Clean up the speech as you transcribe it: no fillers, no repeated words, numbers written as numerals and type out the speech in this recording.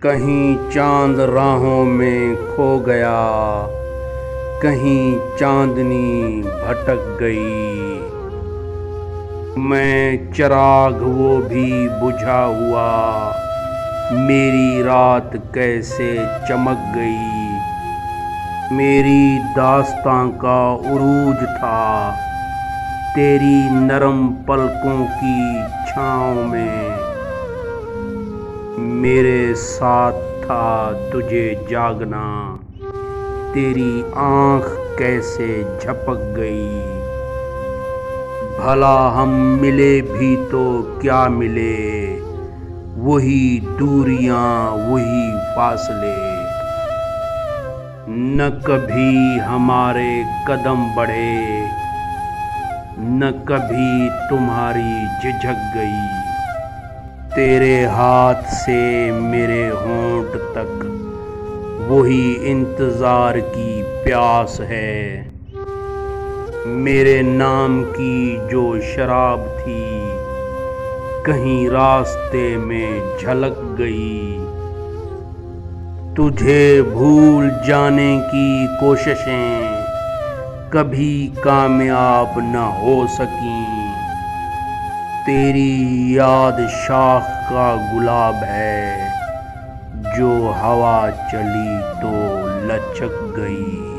कहीं चांद राहों में खो गया, कहीं चांदनी भटक गई। मैं चिराग वो भी बुझा हुआ, मेरी रात कैसे चमक गई। मेरी दास्तां का उरूज था तेरी नरम पलकों की छाँव में। मेरे साथ था तुझे जागना, तेरी आँख कैसे झपक गई। भला हम मिले भी तो क्या मिले, वही दूरियां वही फासले। न कभी हमारे कदम बढ़े, न कभी तुम्हारी झिझक गई। तेरे हाथ से मेरे होंठ तक वही इंतज़ार की प्यास है। मेरे नाम की जो शराब थी कहीं रास्ते में झलक गई। तुझे भूल जाने की कोशिशें कभी कामयाब न हो सकीं। तेरी याद शाख का गुलाब है, जो हवा चली तो लचक गई।